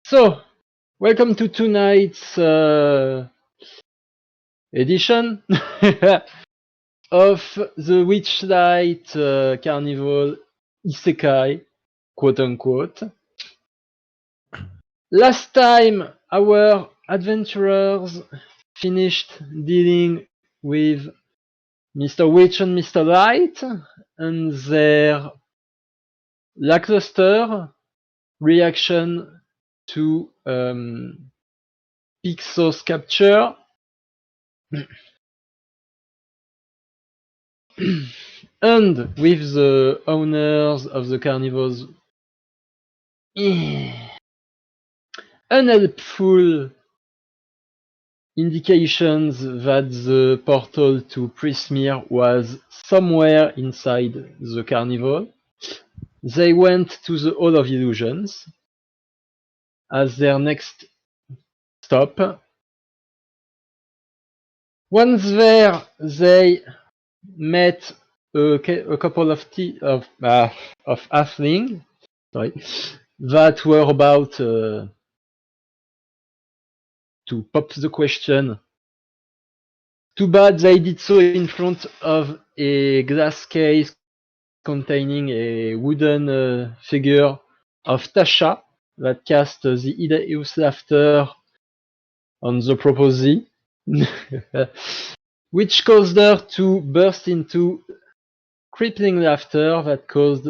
So, welcome to tonight's edition of the Witchlight Carnival Isekai, quote unquote. Last time, our adventurers finished dealing with Mr. Witch and Mr. Light and their lackluster reaction to Pixos capture. And with the owners of the carnivals unhelpful indications that the portal to Prismere was somewhere inside the carnival, they went to the Hall of Illusions as their next stop. Once there, they met a couple of halflings, that were about to pop the question. Too bad they did so in front of a glass case containing a wooden figure of Tasha that cast the hideous laughter on the proposee, which caused her to burst into crippling laughter that caused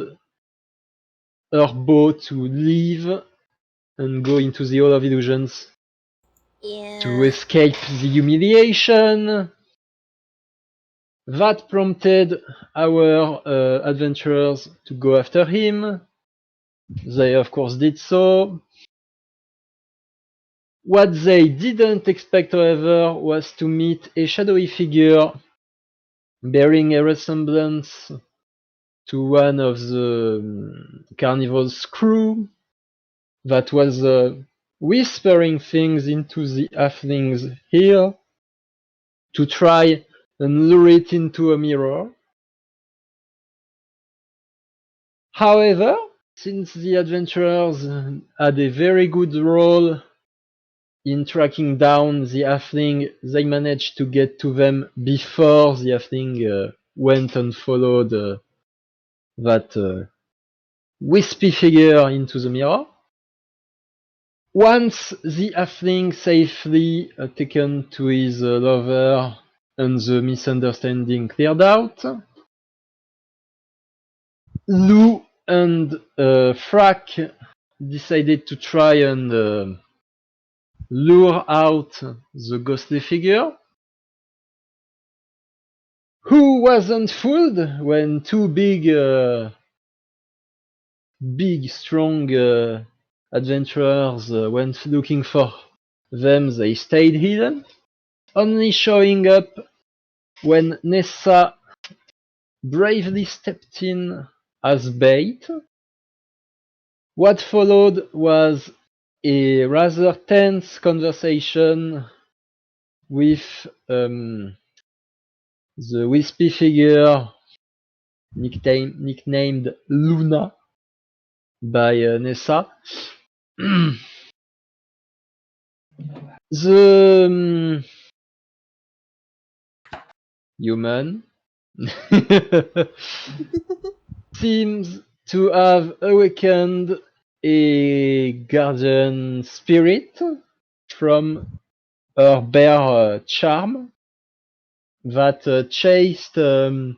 her bow to leave and go into the Hall of Illusions to escape the humiliation. That prompted our adventurers to go after him. They of course did so. What they didn't expect, however, was to meet a shadowy figure bearing a resemblance to one of the carnival's crew that was whispering things into the halfling's ear to try and lure it into a mirror. However, since the adventurers had a very good role in tracking down the halfling, they managed to get to them before the halfling went and followed that wispy figure into the mirror. Once the halfling safely taken to his lover and the misunderstanding cleared out, Lou and Frack decided to try and lure out the ghostly figure, who wasn't fooled when two big, strong adventurers went looking for them. They stayed hidden, only showing up when Nessa bravely stepped in as bait. What followed was a rather tense conversation with the wispy figure nicknamed Luna by Nessa. The human seems to have awakened a guardian spirit from her bare charm that chased the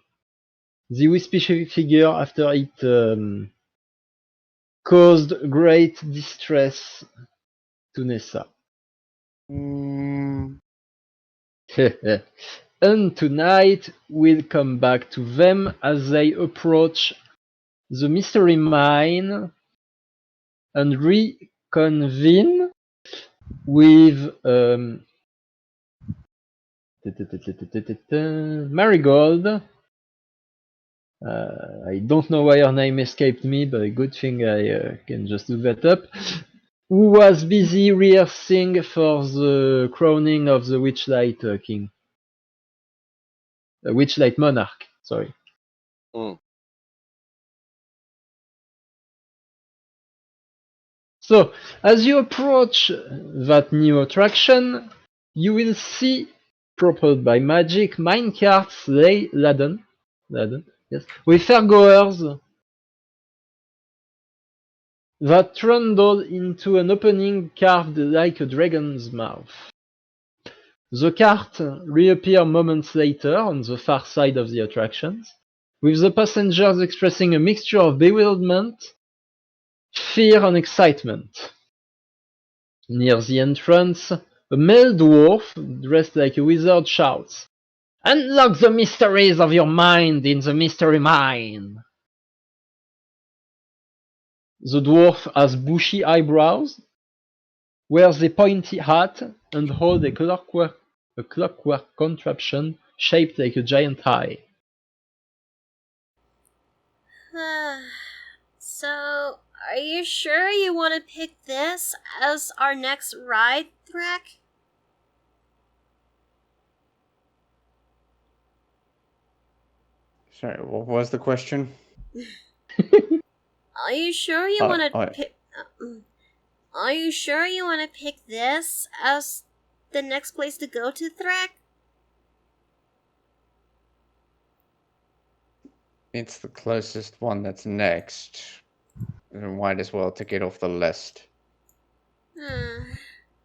wispy figure after it caused great distress to Nessa. And tonight we'll come back to them as they approach the mystery mine and reconvene with Marigold. I don't know why her name escaped me, but a good thing I can just look that up. Who was busy rehearsing for the crowning of the Witchlight King. Witchlight Monarch, sorry. So, as you approach that new attraction, you will see, propelled by magic, minecarts laden, yes, with fairgoers that trundle into an opening carved like a dragon's mouth. The cart reappear moments later on the far side of the attractions, with the passengers expressing a mixture of bewilderment, fear and excitement. Near the entrance, a male dwarf, dressed like a wizard, shouts, "Unlock the mysteries of your mind in the mystery mine!" The dwarf has bushy eyebrows, wears a pointy hat, and holds a clockwork contraption shaped like a giant eye. So, are you sure you want to pick this as our next ride, Thrak? Sorry, what was the question? Are you sure you want to pick? Are you sure you want to pick this as the next place to go to, Thrak? It's the closest one that's next. Might as well take it off the list.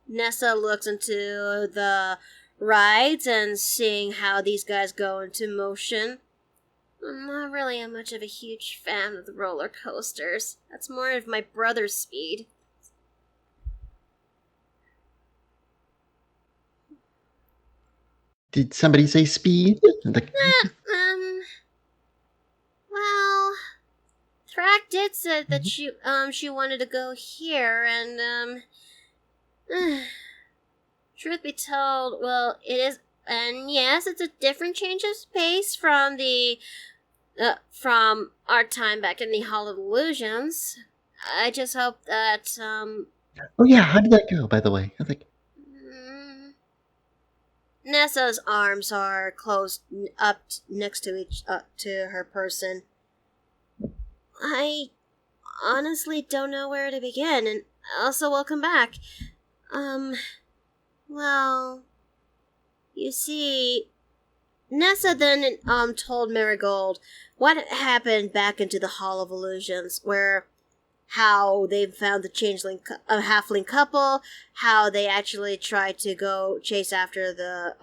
Nessa looks into the rides and seeing how these guys go into motion. I'm not really much of a huge fan of the roller coasters. That's more of my brother's speed. Did somebody say speed? Well, Thrak did say that she wanted to go here, and truth be told, well, it is, and yes, it's a different change of pace from from our time back in the Hall of Illusions. I just hope that Oh yeah, how did that go, by the way? Nessa's arms are closed up next to her person. I honestly don't know where to begin, and also welcome back. Well, you see, Nessa then told Marigold what happened back into the Hall of Illusions, where how they found the halfling couple, how they actually tried to go chase after the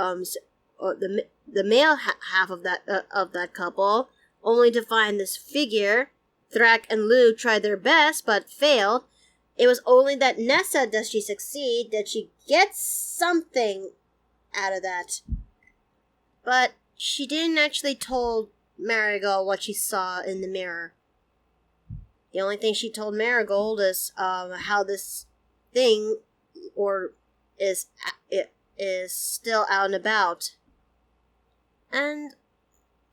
male half of that couple, only to find this figure. Thrak and Lou tried their best but failed. It was only that Nessa does she succeed, that she gets something out of that. But she didn't actually told Marigold what she saw in the mirror. The only thing she told Marigold is how this thing is still out and about. And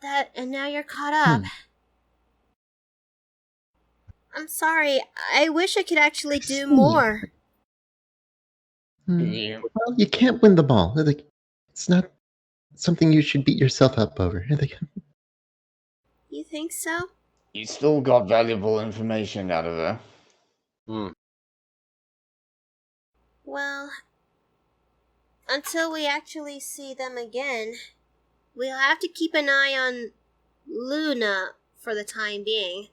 now you're caught up. I'm sorry. I wish I could actually do more. Well, you can't win them all. It's not something you should beat yourself up over. You think so? You still got valuable information out of her. Well, until we actually see them again, we'll have to keep an eye on Luna for the time being.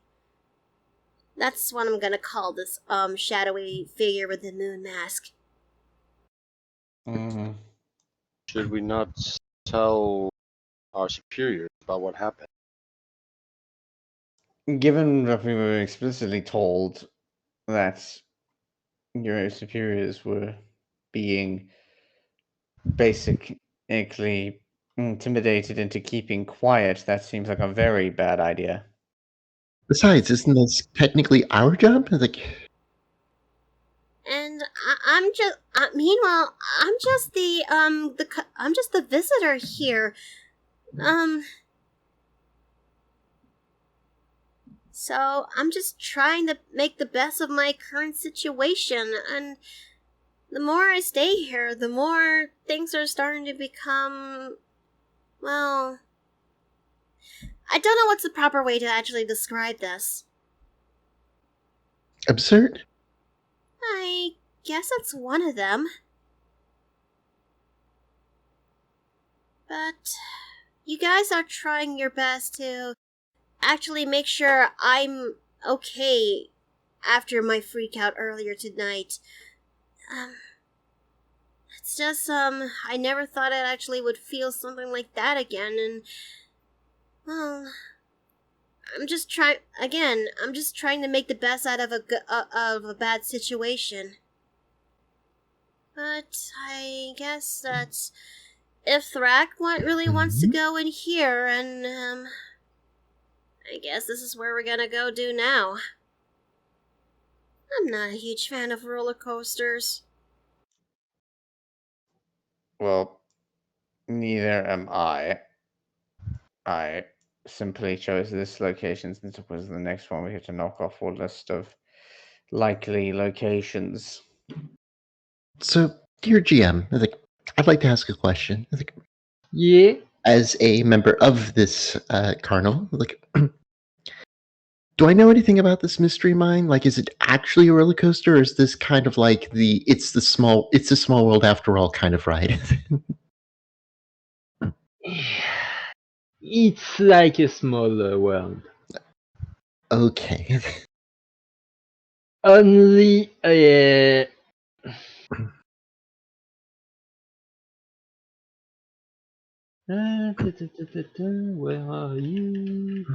That's what I'm gonna call this shadowy figure with the moon mask. Mm-hmm. Should we not tell our superiors about what happened? Given that we were explicitly told that your superiors were being basically intimidated into keeping quiet, that seems like a very bad idea. Besides, isn't this technically our job? And I'm just. Meanwhile, I'm just I'm just the visitor here. So I'm just trying to make the best of my current situation, and the more I stay here, the more things are starting to become, well, I don't know what's the proper way to actually describe this. Absurd? I guess that's one of them. But you guys are trying your best to actually make sure I'm okay after my freak out earlier tonight. It's just, I never thought I actually would feel something like that again, and, well, I'm just trying to make the best out of a bad situation. But I guess that if Thrak really wants to go in here, and, I guess this is where we're gonna go do now. I'm not a huge fan of roller coasters. Well, neither am I. I simply chose this location since it was the next one we had to knock off our list of likely locations. So, dear GM, I'd like to ask a question. Yeah. As a member of this carnival, do I know anything about this mystery mine? Is it actually a roller coaster, or is this kind of like it's a small world after all kind of ride? It's like a small world. Okay. Only where are you?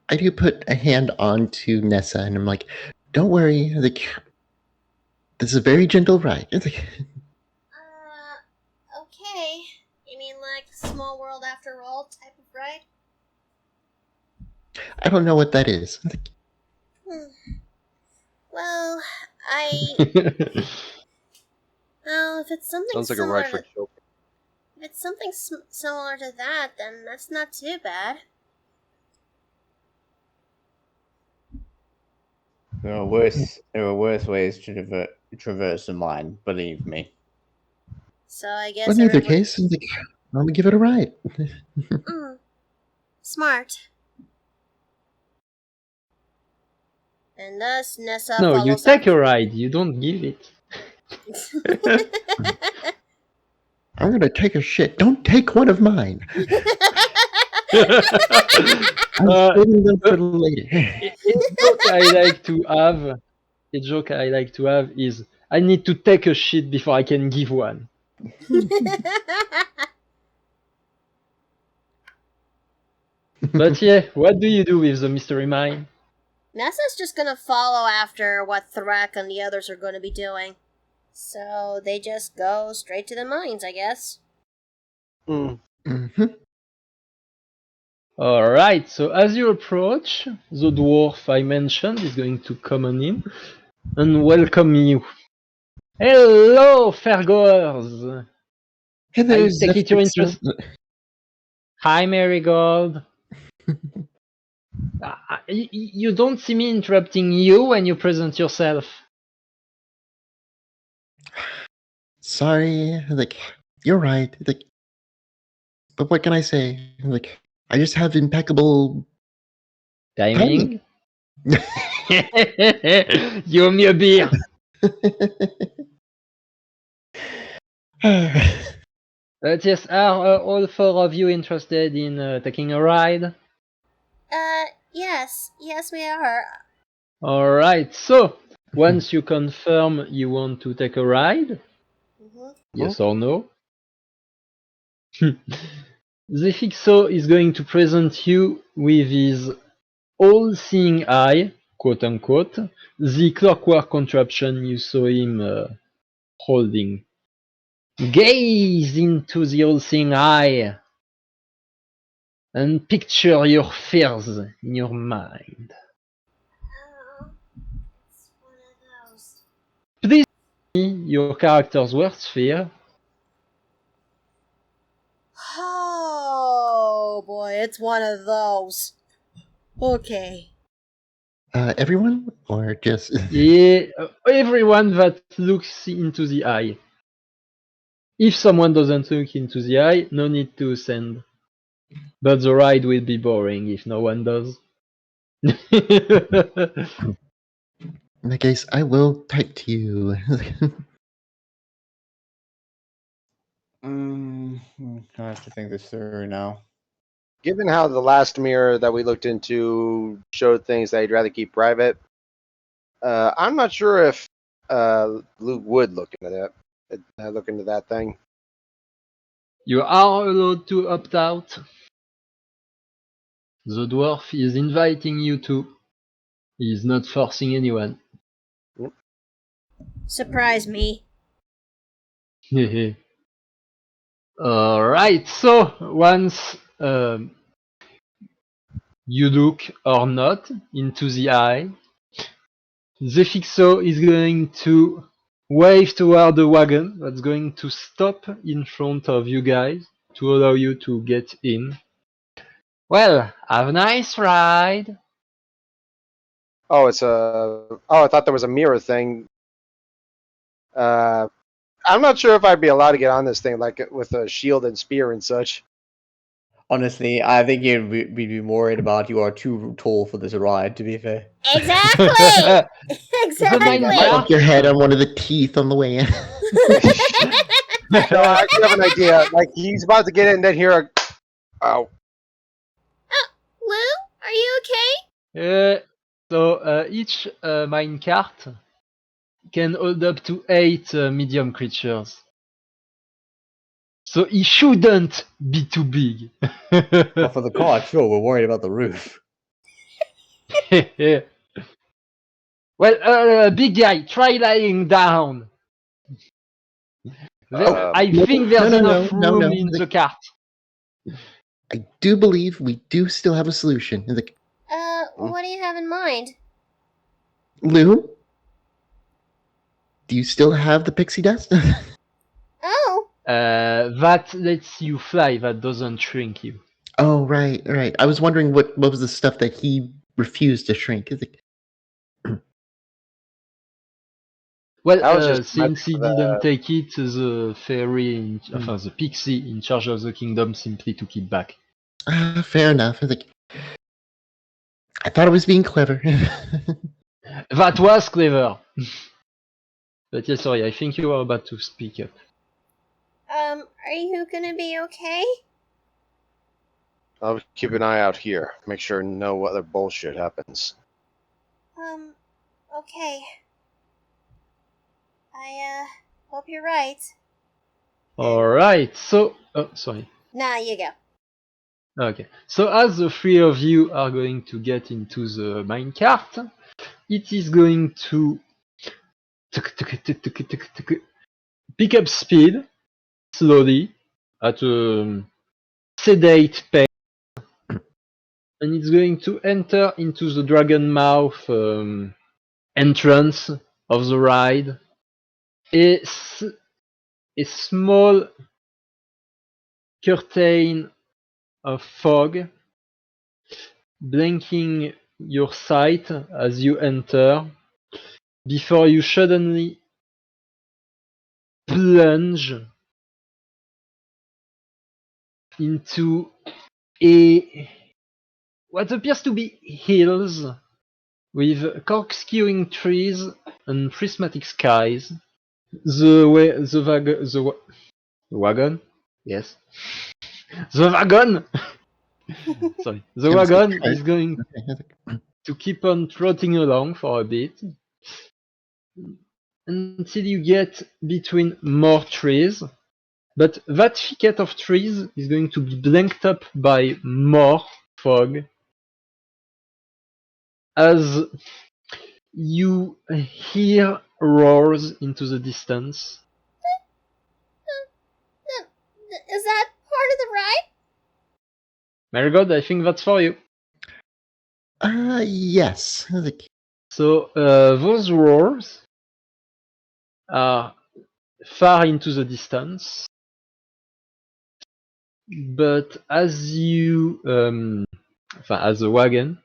I do put a hand onto Nessa, and I'm like, "Don't worry. This is a very gentle ride." Okay. You mean like Small World After All type of ride? I don't know what that is. Well, well, if it's something Sounds like a similar ride for children. if it's something similar to that, then that's not too bad. There are worse ways to traverse a mine, believe me. So I guess But in either everyone- case, let me give it a ride. Smart. And thus, Nessa No, you follows take up. a ride, you don't give it. I'm gonna take a shit. Don't take one of mine. I'm saving them for later. A joke I like to have is I need to take a shit before I can give one. But yeah, what do you do with the mystery mine? Nessa's just gonna follow after what Thrak and the others are gonna be doing. So they just go straight to the mines, I guess. Mm-hmm. Alright, so as you approach, the dwarf I mentioned is going to come on in and welcome you. Hello, fairgoers! Hello, I take it you're interested. Hi, Marigold. You don't see me interrupting you when you present yourself. Sorry, you're right. But what can I say? I just have impeccable Timing? You owe me a beer. But yes, are all four of you interested in taking a ride? Yes, we are. Alright, so once you confirm you want to take a ride, yes or no, the Fixo is going to present you with his all-seeing eye, quote unquote, the clockwork contraption you saw him holding. Gaze into the all-seeing eye and picture your fears in your mind. Oh, it's one of those. Please tell me your character's worst fear. Oh boy, it's one of those. Okay. Everyone? Or just... Yeah, everyone that looks into the eye. If someone doesn't look into the eye, no need to send. But the ride will be boring if no one does. In that case, I will type to you. I have to think this through now. Given how the last mirror that we looked into showed things that he'd rather keep private, I'm not sure if Luke would look into that thing. You are allowed to opt out. The dwarf is inviting you to. He is not forcing anyone. Surprise me. Alright, so once you look or not into the eye, the Fixo is going to wave toward the wagon that's going to stop in front of you guys to allow you to get in. Well, have a nice ride. Oh, it's a. Oh, I thought there was a mirror thing. I'm not sure if I'd be allowed to get on this thing, like with a shield and spear and such. Honestly, I think we'd be worried about you are too tall for this ride, to be fair. Exactly! The Exactly! Bump your head on one of the teeth on the way in. No, I actually have an idea. Like he's about to get in, then hear a. Oh, Lou, are you okay? So each minecart can hold up to 8 medium creatures. So it shouldn't be too big. But for the cart, sure, we're worried about the roof. Well, big guy, try lying down. I think there's enough room in the cart. I do believe we do still have a solution. What do you have in mind? Lou? Do you still have the pixie dust? Oh! That lets you fly, that doesn't shrink you. Oh, right. I was wondering what was the stuff that he refused to shrink. Well, since he didn't take it, the fairy, the pixie in charge of the kingdom simply took it back. Fair enough. I thought I was being clever. That was clever. But yeah, sorry, I think you were about to speak up. Are you gonna be okay? I'll keep an eye out here. Make sure no other bullshit happens. Okay. I, hope you're right. Alright, so... Oh, sorry. Nah, you go. Okay, so as the three of you are going to get into the minecart, it is going to pick up speed slowly at a sedate pace, and it's going to enter into the dragon mouth entrance of the ride. A small curtain of fog blanking your sight as you enter, before you suddenly plunge into what appears to be hills with corkscrewing trees and prismatic skies. The wagon? Yes. The wagon! Sorry. The wagon is going to keep on trotting along for a bit until you get between more trees. But that thicket of trees is going to be blanked up by more fog as you hear roars into the distance. Is that part of the ride? Marigold, I think that's for you. Yes. So those roars are far into the distance, but as you, as the wagon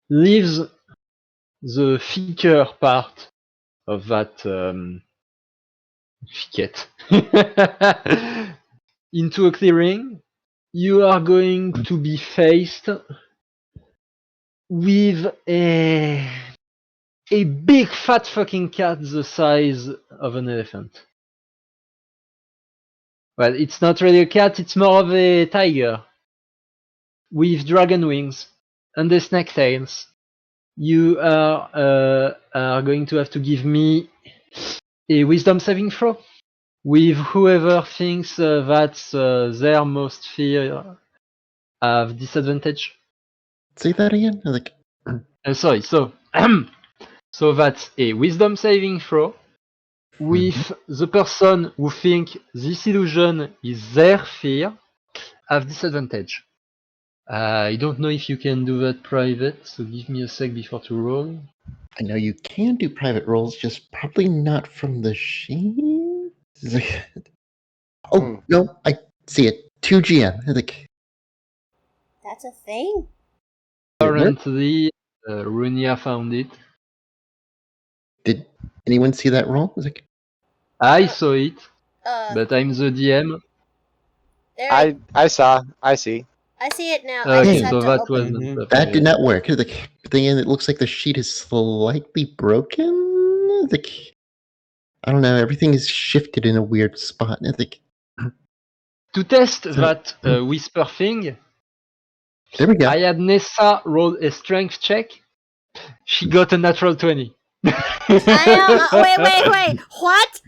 leaves the thicker part of that thicket into a clearing, you are going to be faced with a a big fat fucking cat the size of an elephant. Well, it's not really a cat, it's more of a tiger. With dragon wings and the snake tails. You are going to have to give me a wisdom saving throw. With whoever thinks that's their most fear have disadvantage. Say that again. Sorry, so so that's a wisdom saving throw with the person who think this illusion is their fear have disadvantage. I don't know if you can do that private, so give me a sec before to roll. I know you can do private rolls, just probably not from the sheet. Oh no, I see it. 2GM. That's a thing? Apparently, Runia found it. Did anyone see that roll? I saw it, But but I'm the DM. there I see. see it now. Okay, I just had so to that open. wasn't That did not work. The thing is, it looks like the sheet is slightly broken. I don't know. Everything is shifted in a weird spot. To test that whisper thing, There we go. I had Nessa roll a strength check. She got a natural 20. Wait. What?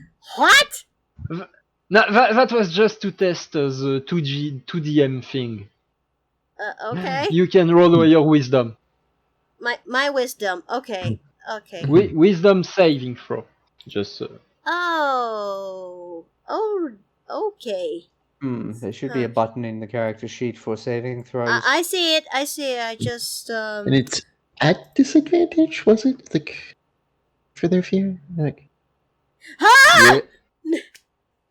No, that was just to test the 2DM thing. Okay. You can roll your wisdom. My wisdom. Okay. Wisdom saving throw. Just Oh, okay. There should be a button in the character sheet for saving throws. I see it. I just And it's at disadvantage, was it? For their fear? Ah! yeah.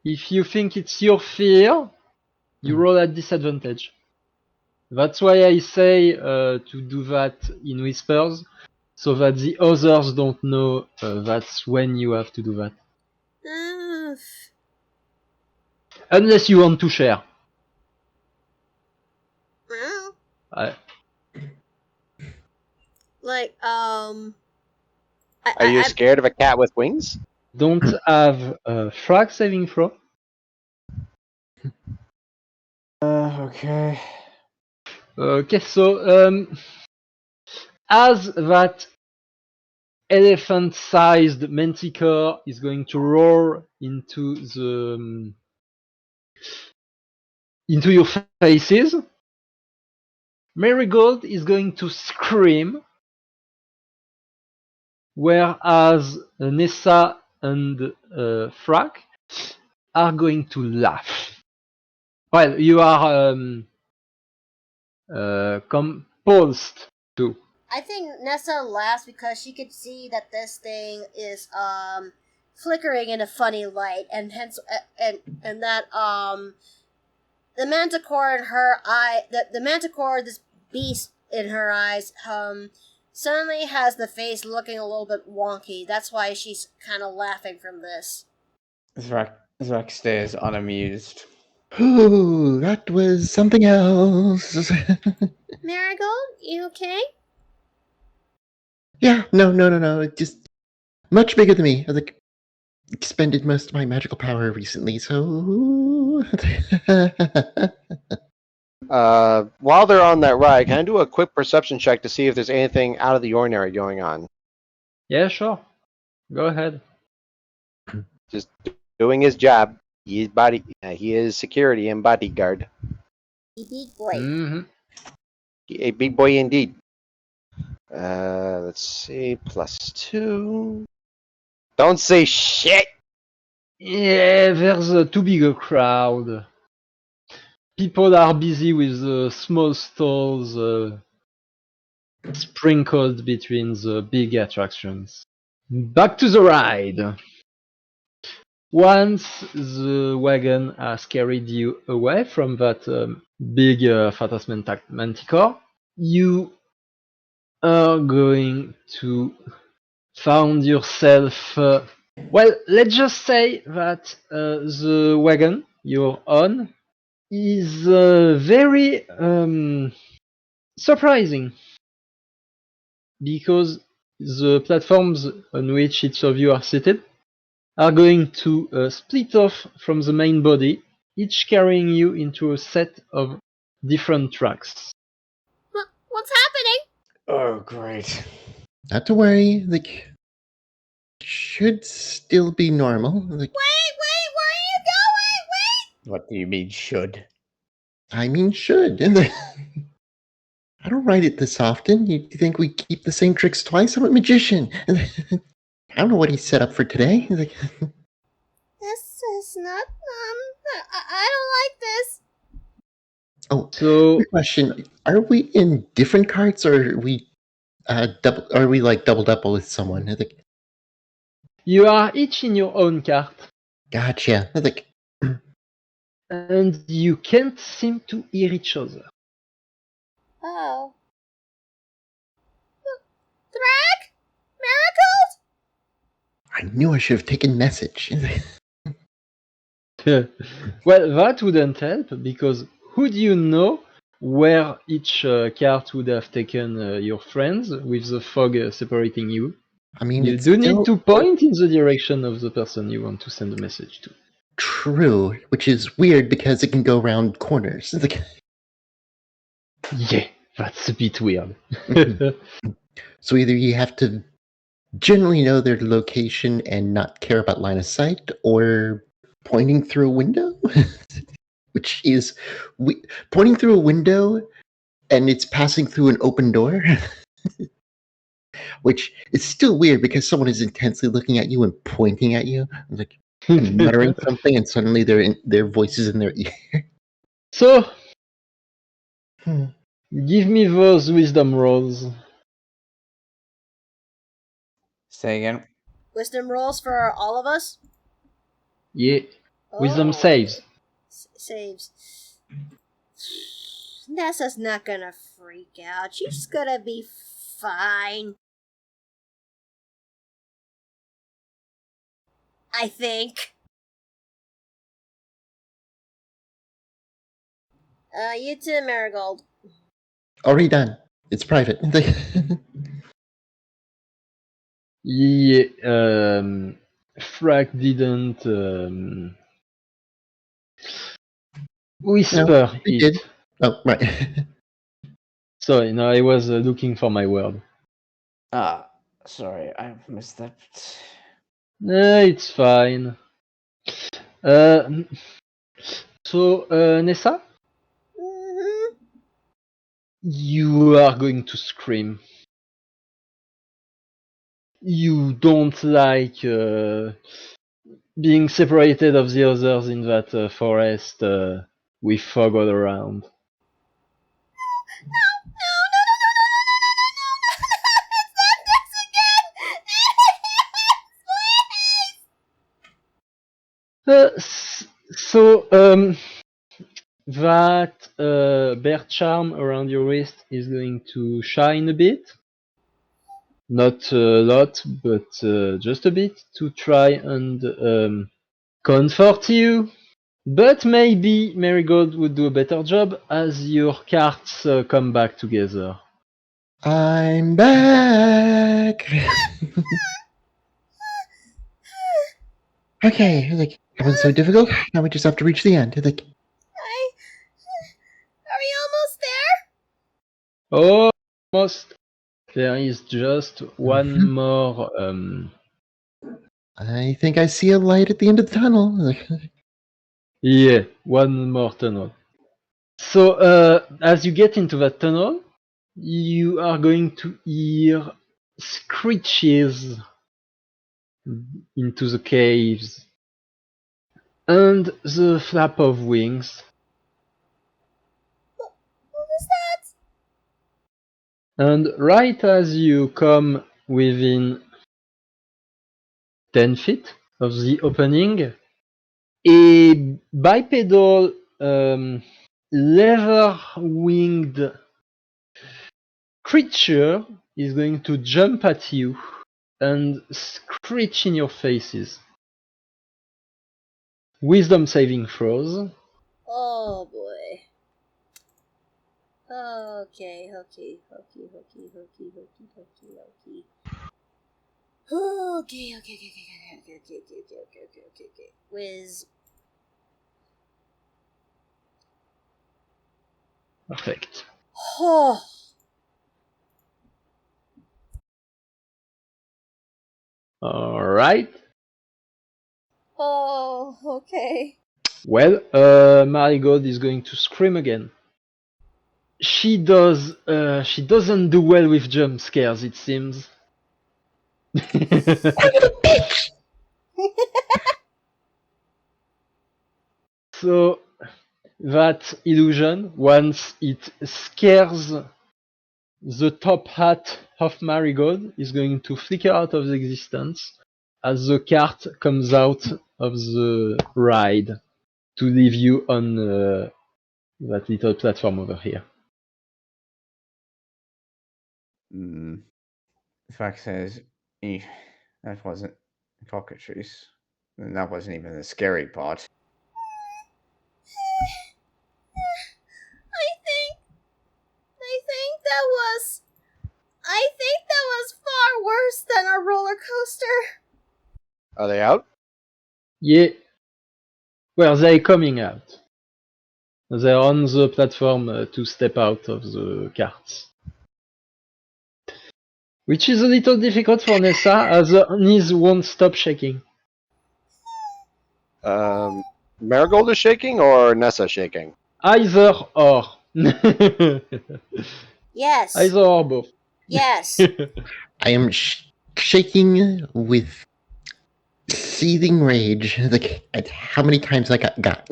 If you think it's your fear, you roll at disadvantage. That's why I say to do that in whispers, so that the others don't know that's when you have to do that. Unless you want to share. Like Are you scared of a cat with wings? Don't have a frag saving throw. Okay. Okay, so as that elephant-sized manticore is going to roar into your faces, Marigold is going to scream, whereas Nessa and Frack are going to laugh. Well, you are compulsed to. I think Nessa laughs because she could see that this thing is flickering in a funny light, and hence and that the manticore in her eye, the manticore, this beast in her eyes, suddenly has the face looking a little bit wonky. That's why she's kind of laughing from this. Zrak stays unamused. Ooh, that was something else. Marigold, you okay? Yeah, no. Just much bigger than me. I expended most of my magical power recently, so. While they're on that ride, can I do a quick perception check to see if there's anything out of the ordinary going on? Yeah, sure. Go ahead. Just doing his job. He is security and bodyguard. A big boy. Mm-hmm. A big boy indeed. Let's see, +2. Don't say shit. Yeah, there's too big a crowd. People are busy with small stalls sprinkled between the big attractions. Back to the ride. Once the wagon has carried you away from that big Phantasm Manticore, you are going to find yourself. Well, let's just say that the wagon you're on is very surprising, because the platforms on which each of you are seated are going to split off from the main body, each carrying you into a set of different tracks. What's happening? Oh, great. Not to worry. Like, should still be normal. Like, Wait, where are you going? Wait! What do you mean, should? I mean, should. I don't write it this often. You think we keep the same tricks twice? I'm a magician. I don't know what he set up for today. Like, This is not, I don't like this. oh, So quick question: are we in different carts, or are we double? Are we like doubled up with someone? I think. you are each in your own cart, Gotcha. I think. and you can't seem to hear each other. Oh. Thrag? Miracles? I knew I should have taken message. Well, that wouldn't help, because who do you know where each cart would have taken your friends with the fog separating you? I mean, You it's do still need to point in the direction of the person you want to send a message to. true, which is weird because it can go around corners. It's like, Yeah, that's a bit weird. so either you have to generally know their location and not care about line of sight, or pointing through a window, which is pointing through a window and it's passing through an open door, which is still weird because someone is intensely looking at you and pointing at you, like and muttering something, and suddenly their voices in their ear. So, Hmm. give me those wisdom rolls. Say again. Wisdom rolls for all of us? Yeah, wisdom Oh. saves. Saves. Nessa's not gonna freak out. She's gonna be fine. I think. You too, Marigold. Already done. It's private. Yeah, Frack didn't whisper he it. did. Oh, right. Sorry, no, I was looking for my word. Ah, sorry, I missed that. It's fine. So, Nessa, Mm-hmm. you are going to scream. You don't like being separated of the others in that forest with fog all around. So, that bear charm around your wrist is going to shine a bit. Not a lot, but just a bit to try and comfort you. But maybe Marigold would do a better job as your cards come back together. I'm back. Okay, like that was so difficult. Now we just have to reach the end. Like, Are we almost there? Almost. There is just one more. I think I see a light at the end of the tunnel. Like, Yeah, one more tunnel. So, as you get into that tunnel, you are going to hear screeches into the caves and the flap of wings. What was that? And right as you come within 10 feet of the opening, a bipedal leather-winged creature is going to jump at you and screech in your faces. Wisdom saving throws. Oh boy. Okay. Okay. Whiz. Perfect. Oh. Alright. Oh, okay. Well, Marigold is going to scream again. She doesn't do well with jump scares, it seems. So that illusion, once it scares the top hat of Marigold, is going to flicker out of existence as the cart comes out of the ride to leave you on that little platform over here. The fact is, that wasn't cockatrice. And that wasn't even the scary part. I think that was far worse than a roller coaster. Are they out? Yeah. Where they coming out? They're on the platform to step out of the carts. Which is a little difficult for Nessa, as her knees won't stop shaking. Marigold is shaking or Nessa shaking? Either or. Yes. Either or both. Yes. I am shaking with seething rage at how many times I got.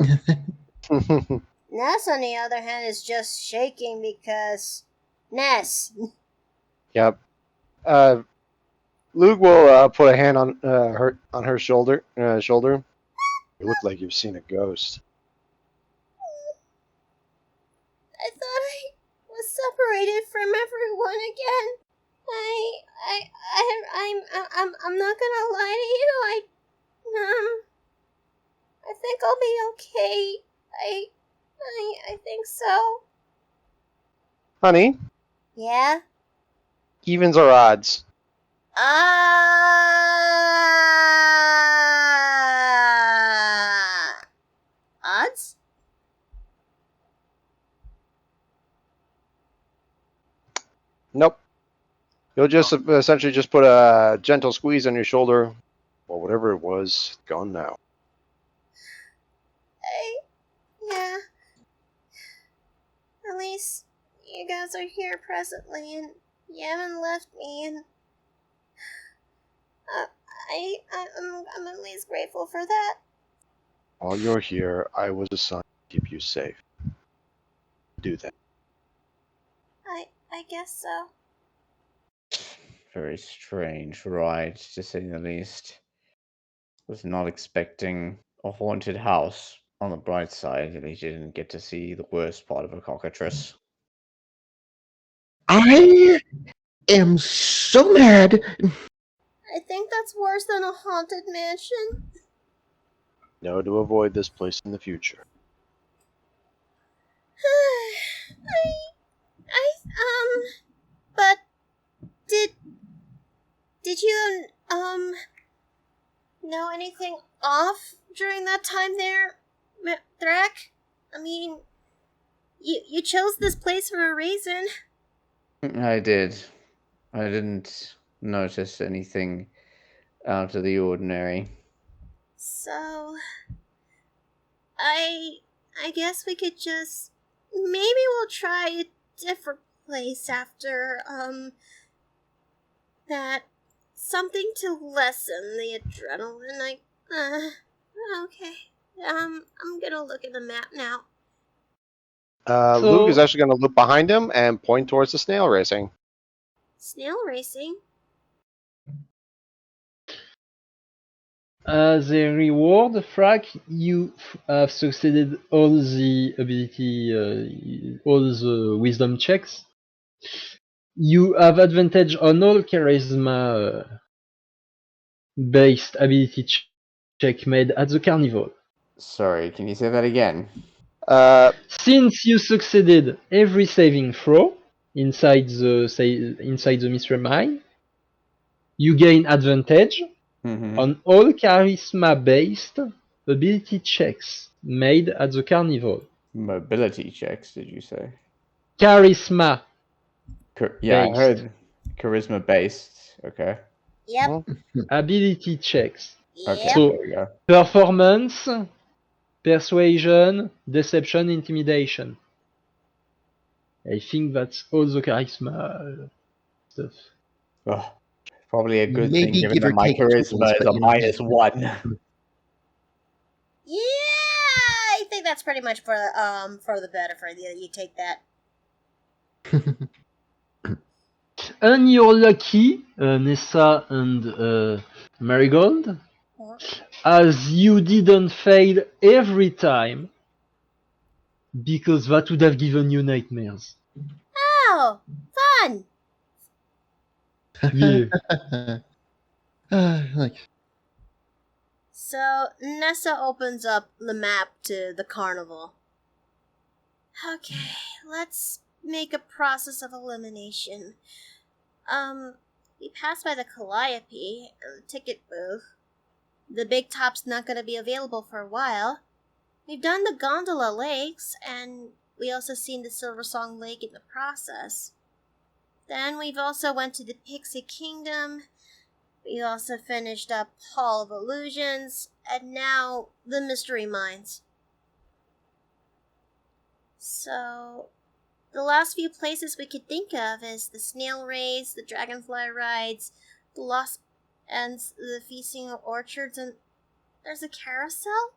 Ness, on the other hand, is just shaking because Ness. Yep. Luke will put a hand on her shoulder. You look like you've seen a ghost. I thought I was separated from everyone again. I'm not gonna lie to you. I think I'll be okay. I think so. Honey, Yeah? evens or odds? Odds? Nope. You'll just essentially just put a gentle squeeze on your shoulder, or whatever it was, gone now. Yeah. At least you guys are here presently, and you haven't left me, and I'm at least grateful for that. While you're here, I was assigned to keep you safe. Do that. I guess so. Very strange ride, to say the least. Was not expecting a haunted house. On the bright side, at least you didn't get to see the worst part of a cockatrice. I am so mad. I think that's worse than a haunted mansion. Know to avoid this place in the future. But did you know anything off during that time there, Thrak? I mean, you chose this place for a reason. I did. I didn't notice anything out of the ordinary. So I guess we could just maybe we'll try a different place after that, something to lessen the adrenaline. Okay. I'm gonna look at the map now. Luke is actually going to look behind him and point towards the snail racing. Snail racing? As a reward, Frack, you have succeeded all the ability, all the wisdom checks. You have advantage on all charisma based ability check made at the carnival. Sorry, can you say that again? Since you succeeded every saving throw inside the mystery mine, you gain advantage Mhm. on all charisma-based ability checks made at the carnival. Mobility checks, did you say? Charisma Yeah, I based. heard charisma based. Okay. Yep. Ability checks. Okay. Yep. So There we go. performance, persuasion, deception, intimidation. I think that's all the charisma stuff. Oh, probably a good thing Maybe given give that or my take tools, charisma is but a you know, hey. -1. Yeah, I think that's pretty much for the better for you. You take that. And you're lucky, Nessa and Marigold, as you didn't fail every time, because that would have given you nightmares. Oh, fun! Yeah. Like, So Nessa opens up the map to the carnival. Okay, let's make a process of elimination. We passed by the Calliope and the ticket booth. The Big Top's not going to be available for a while. We've done the Gondola Lakes, and we also seen the Silver Song Lake in the process. Then we've also went to the Pixie Kingdom. We also finished up Hall of Illusions, and now the Mystery Mines. So, the last few places we could think of is the Snail Race, the Dragonfly Rides, the Lost Ends, the Feasting Orchards, and there's a carousel?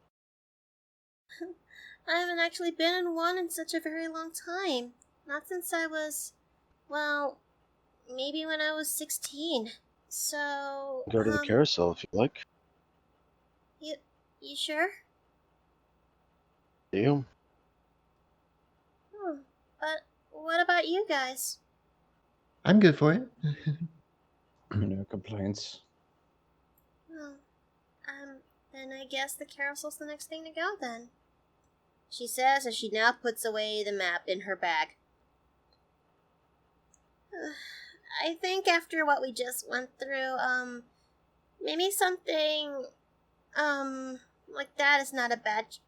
I haven't actually been in one in such a very long time. Not since I was, well, maybe when I was 16. So, Go to the carousel if you like. You sure? Do you? But what about you guys? I'm good for it. No complaints. Well, then I guess the carousel's the next thing to go then. She says as she now puts away the map in her bag. I think after what we just went through, maybe something, like that is not a bad,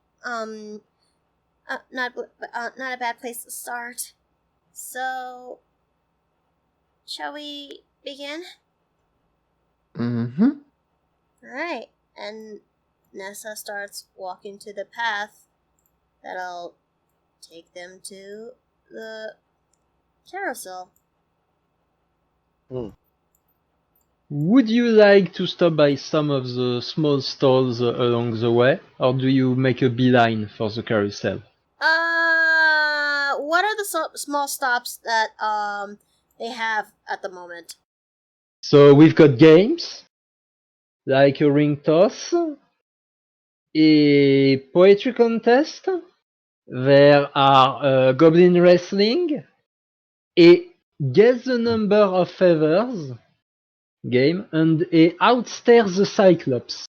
not a bad place to start. So, shall we begin? Mm-hmm. Alright, and Nessa starts walking to the path that'll take them to the carousel. Would you like to stop by some of the small stalls along the way, or do you make a beeline for the carousel? What are the small stops that they have at the moment? So we've got games, like a ring toss, a poetry contest, there are goblin wrestling, a guess the number of feathers game, and a outstare the cyclops.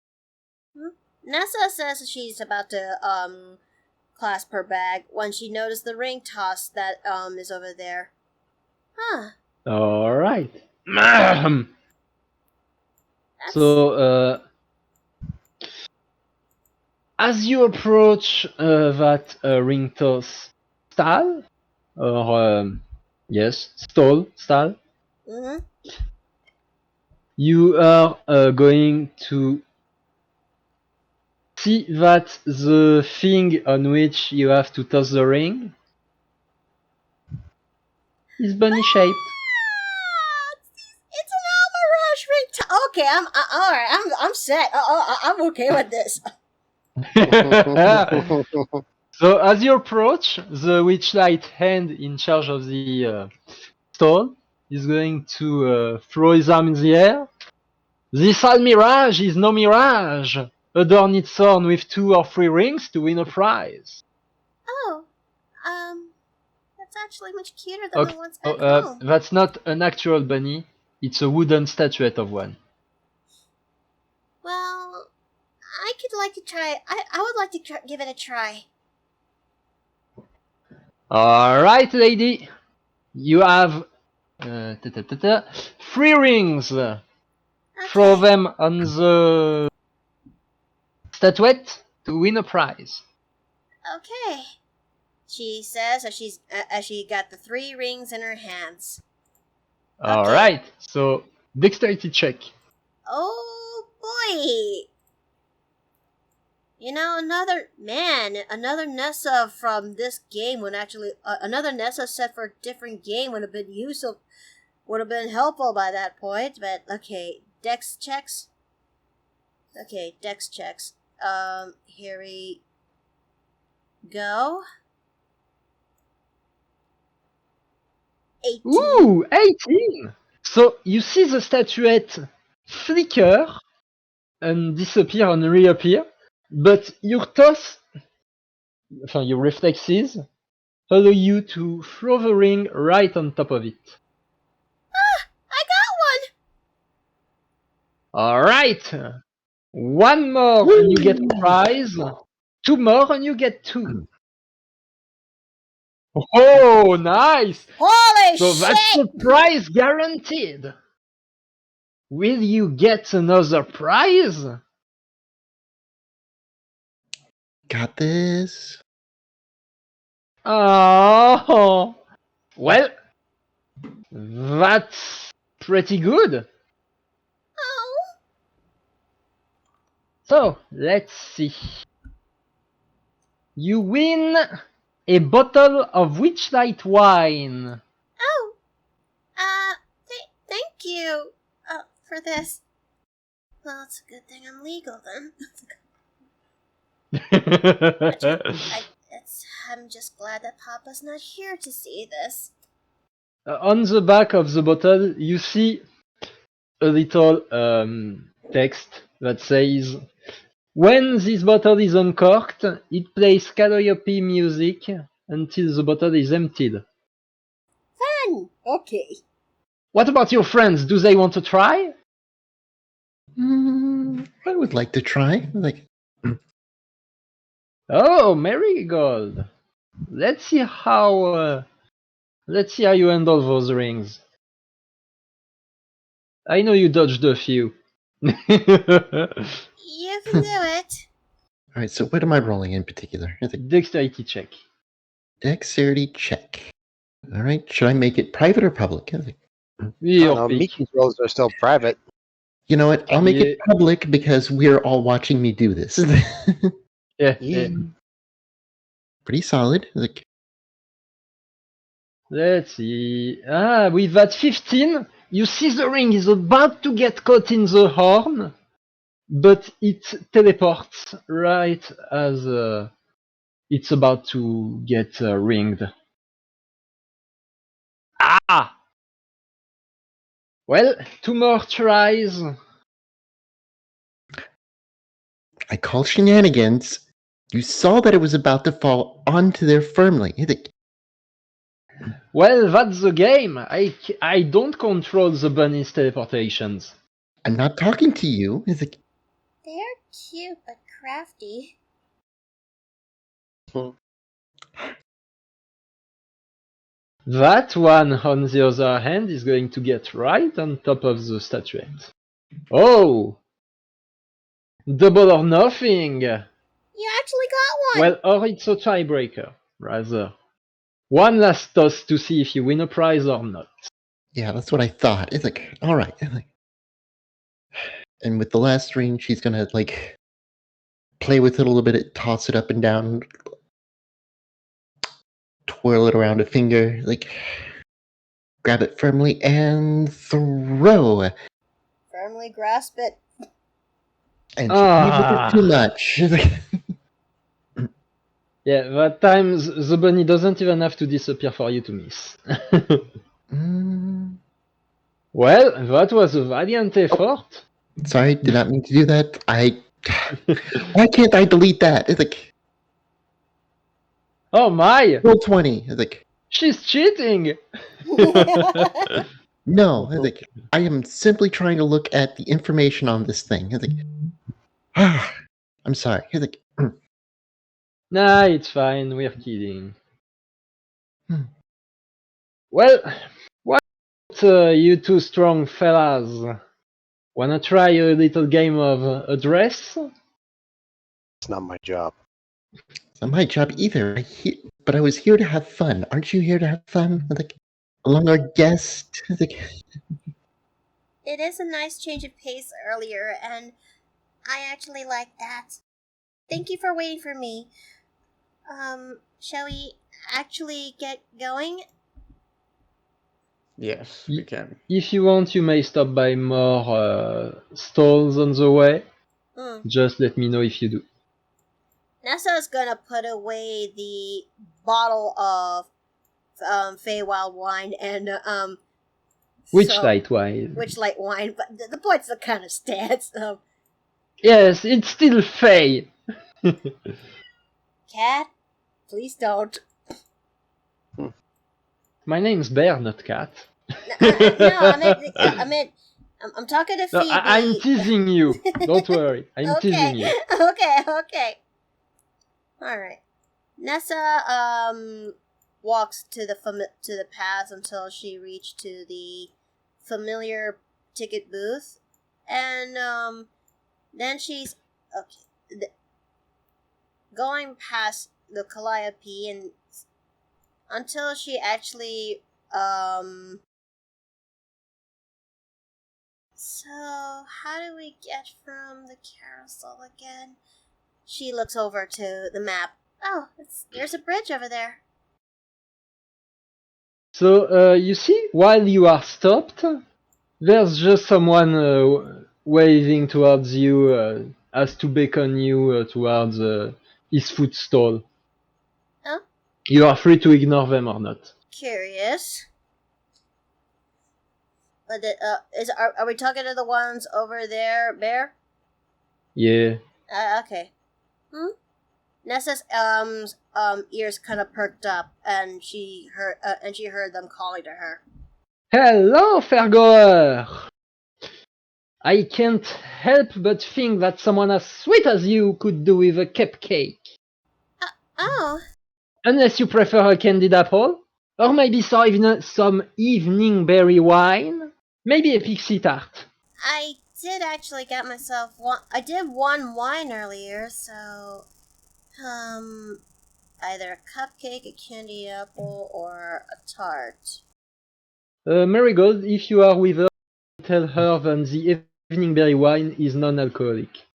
Nessa says she's about to clasp her bag when she noticed the ring toss that is over there. Huh. Alright. That's... So, as you approach that ring toss stall, or yes, stall, Mm-hmm. you are going to see that the thing on which you have to toss the ring is bunny shaped. It's an Almirage ring. Okay, I'm all right. I'm set. I'm okay with this. So as you approach, the witchlight hand in charge of the stall is going to throw his arm in the air. This Almirage is no mirage. Adorn its horn with 2 or 3 rings to win a prize. Oh, that's actually much cuter than Okay. the ones back home. That's not an actual bunny. It's a wooden statuette of one. Well, I would like to try. I would like to give it a try. Alright, lady. You have 3 rings. Throw Okay. them on the statuette to win a prize. Okay. She says as she got the 3 rings in her hands. Okay. Alright, so dexterity check. Oh boy. You know, another Nessa from this game would actually another Nessa set for a different game would have been would have been helpful by that point. But okay, dex checks. Okay, dex checks. Here we go. 18. Ooh, 18! So you see the statuette flicker and disappear and reappear, but your reflexes, allow you to throw the ring right on top of it. I got one. Alright! 1 more and you get a prize. 2 more and you get 2. Oh, nice! Holy So that's shit! the prize guaranteed. Will you get another prize? Got this. Oh, well, that's pretty good. Oh. So, let's see. You win a bottle of Witchlight wine. Oh. Thank you. For this. Well, it's a good thing I'm legal then. I'm just glad that Papa's not here to see this. On the back of the bottle, you see a little text that says, when this bottle is uncorked, it plays karaoke music until the bottle is emptied. Fun! Okay. What about your friends? Do they want to try? I would like to try. Oh, Marigold. Let's see how you handle those rings. I know you dodged a few. You can do it. All right. So what am I rolling in particular? Dexterity check. Dexterity check. All right. Should I make it private or public? Your pick. Mickey's rolls are still private. You know what? I'll make it public because we're all watching me do this. Yeah. Pretty solid. Let's see. With that 15, you see the ring is about to get caught in the horn, but it teleports right as it's about to get ringed. Ah! Well, 2 more tries. I call shenanigans. You saw that it was about to fall onto there firmly. Well, that's the game. I don't control the bunny's teleportations. I'm not talking to you. They're cute but crafty. That one, on the other hand, is going to get right on top of the statuette. Oh! Double or nothing! You actually got one! Well, or it's a tiebreaker, rather. One last toss to see if you win a prize or not. Yeah, that's what I thought. All right. And with the last ring, she's gonna play with it a little bit, toss it up and down, twirl it around a finger, grab it firmly and throw. Firmly grasp it. And she can't do too much. Yeah, that time the bunny doesn't even have to disappear for you to miss. Well, that was a valiant effort. Sorry, did not mean to do that. Why can't I delete that? Oh my! Roll 20. She's cheating! No, I am simply trying to look at the information on this thing. I'm sorry. Nah, it's fine, we're kidding. Well, what you two strong fellas? Wanna try a little game of address? It's not my job. It's not my job either. But I was here to have fun. Aren't you here to have fun? Like, along our guest? Like, It is a nice change of pace earlier, and I actually like that. Thank you for waiting for me. Shall we actually get going? Yes, we can. If you want, you may stop by more stalls on the way. Just let me know if you do. Nessa's gonna put away the bottle of Feywild wine and Witchlight wine. Witchlight wine, but the point's the kind of stats. Yes, it's still Fey. Cat, please don't. My name's Bear, not Cat. I meant, I'm talking to Phoebe. No, I'm teasing you. Don't worry, I'm teasing you. Okay. All right. Nessa walks to the path until she reached to the familiar ticket booth, and then she's going past the Calliope and until she actually So how do we get from the carousel again? She looks over to the map. Oh, there's a bridge over there. So, you see, while you are stopped, there's just someone waving towards you as to beckon you towards his foot stall. Oh? You are free to ignore them or not. Curious. But are we talking to the ones over there, Bear? Yeah. Okay. Nessa's ears kind of perked up, and she heard them calling to her. Hello, fairgoer! I can't help but think that someone as sweet as you could do with a cupcake. Oh. Unless you prefer a candied apple, or maybe some evening berry wine, maybe a pixie tart. I did actually get myself one. I did one wine earlier, so either a cupcake, a candy apple, or a tart. Marigold, if you are with her, tell her that the evening berry wine is non-alcoholic.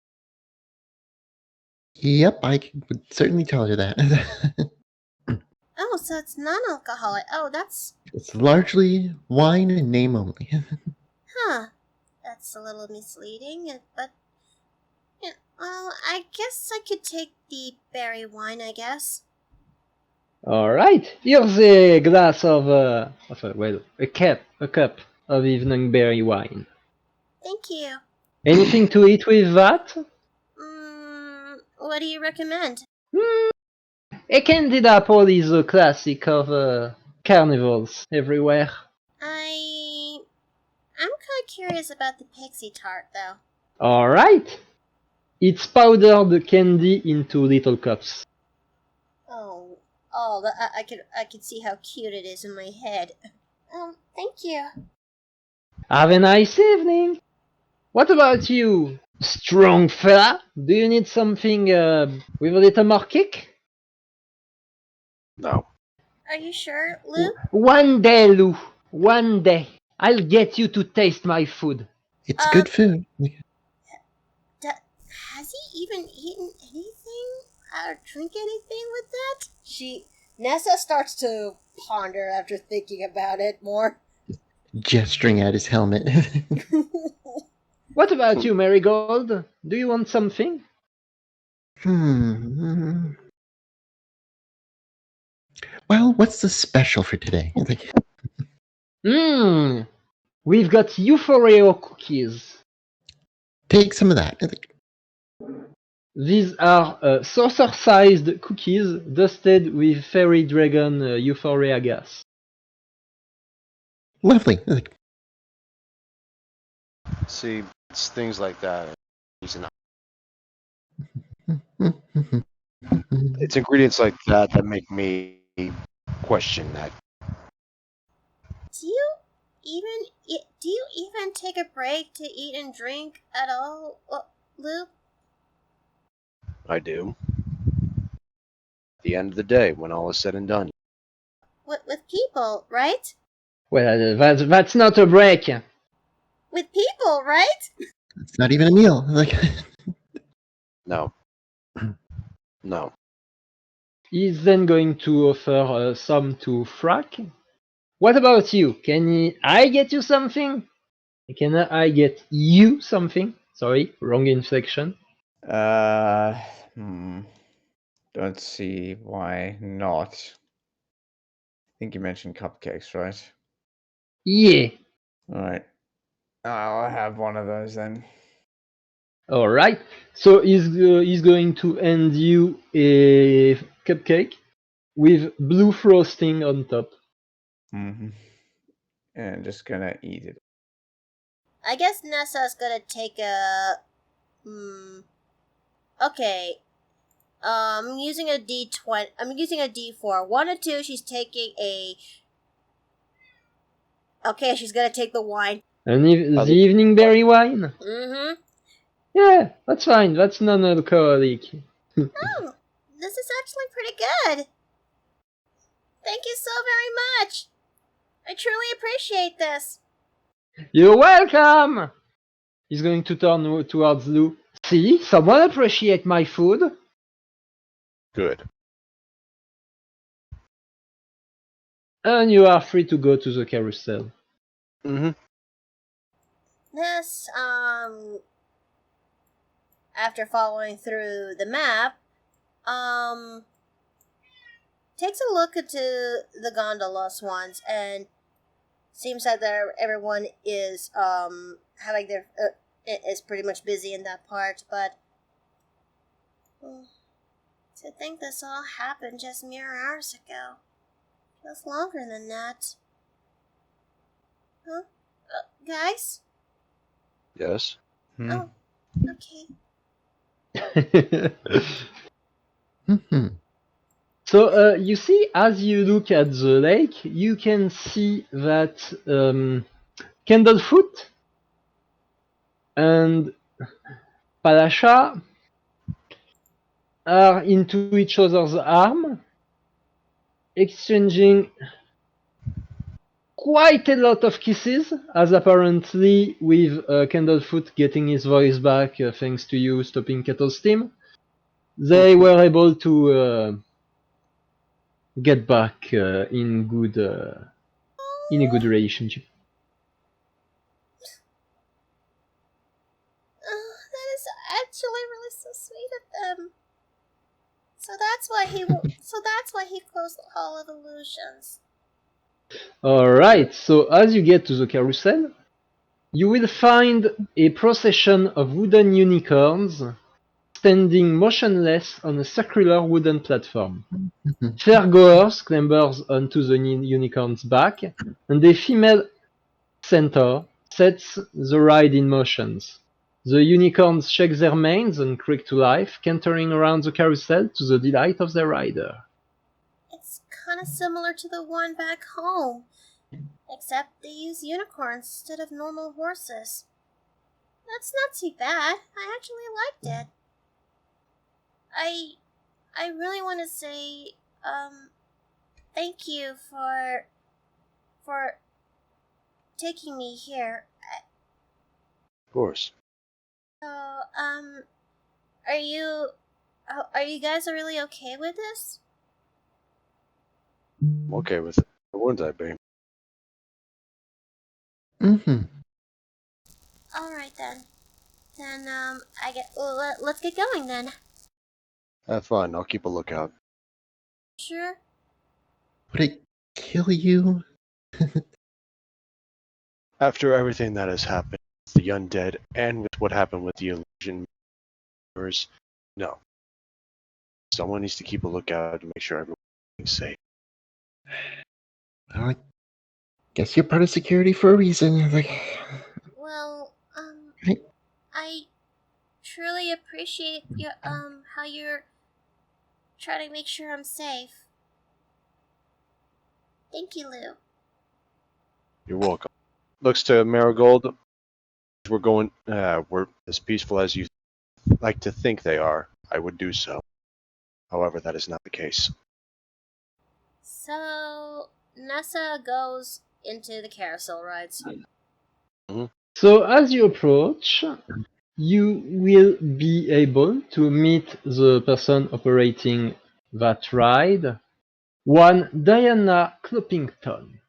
Yep, I would certainly tell her that. Oh, so it's non-alcoholic. Oh, that's... It's largely wine in name only. Huh. That's a little misleading, but... Yeah, well, I guess I could take the berry wine, I guess. Alright, here's a glass of, a cup of evening berry wine. Thank you. Anything to eat with that? What do you recommend? A candied apple is a classic of carnivals everywhere. I'm kind of curious about the pixie tart, though. Alright. It's powdered candy into little cups. I could see how cute it is in my head. Thank you. Have a nice evening. What about you, strong fella? Do you need something with a little more kick? No. Are you sure, Lou? One day, Lou. One day. I'll get you to taste my food. It's good food. Has he even eaten anything or drink anything with that? Nessa starts to ponder after thinking about it more. Gesturing at his helmet. What about you, Marigold? Do you want something? Well, what's the special for today? We've got Euphoria cookies. Take some of that. These are saucer-sized cookies dusted with fairy dragon Euphoria gas. Lovely. See, it's things like that. It's ingredients like that that make me question that. Do you even take a break to eat and drink at all, Luke? I do. At the end of the day, when all is said and done. With people, right? Well, that's not a break. With people, right? It's not even a meal. Like, No. No. He's then going to offer some to Frack. What about you? I get you something? Can I get you something? Sorry, wrong inflection. Hmm. Don't see why not. I think you mentioned cupcakes, right? Yeah. Alright. I'll have one of those then. All right. So he's going to hand you a cupcake with blue frosting on top. Mm-hmm. And just gonna eat it. I guess Nessa's gonna take a. Okay. I'm using a D20. I'm using a D4. 1 or 2. She's taking a. Okay, she's gonna take the wine. And the evening berry wine? Mm-hmm. Yeah, that's fine. That's non-alcoholic. Oh, this is actually pretty good. Thank you so very much. I truly appreciate this. You're welcome! He's going to turn towards Lou. See, someone appreciate my food. Good. And you are free to go to the carousel. Mm-hmm. This, after following through the map, takes a look into the gondolas once, and seems that everyone is, having their, is pretty much busy in that part, but to think this all happened just mere hours ago. Feels longer than that. Huh? Guys? Yes. Oh, okay. So you see, as you look at the lake, you can see that Candlefoot and Palasha are into each other's arm, exchanging quite a lot of kisses, as apparently with Candlefoot getting his voice back thanks to you stopping Kettle's team, they were able to get back in a good relationship. Oh, that is actually really so sweet of them. So that's why he closed the Hall of Illusions. Alright, so as you get to the carousel, you will find a procession of wooden unicorns standing motionless on a circular wooden platform. Fairgoers clambers onto the unicorn's back, and a female centaur sets the ride in motion. The unicorns shake their manes and creak to life, cantering around the carousel to the delight of their rider. It's kind of similar to the one back home, except they use unicorns instead of normal horses. That's not too bad. I actually liked it. I really want to say, thank you for taking me here. Of course. So, are you guys really okay with this? I'm okay with it. Wouldn't I be? Mm-hmm. All right then. Then let's get going then. Have fun. I'll keep a lookout. Sure. Would it kill you? After everything that has happened with the undead and with what happened with the illusion mirrors, no. Someone needs to keep a lookout to make sure everyone's safe. Well, I guess you're part of security for a reason. Like, Well, Right. I truly appreciate your how you're trying to make sure I'm safe. Thank you, Lou. You're welcome. Looks to Marigold. We're as peaceful as you like to think they are. I would do so. However, that is not the case. So, Nessa goes into the carousel rides. So as you approach, you will be able to meet the person operating that ride, one Diana Cloppington.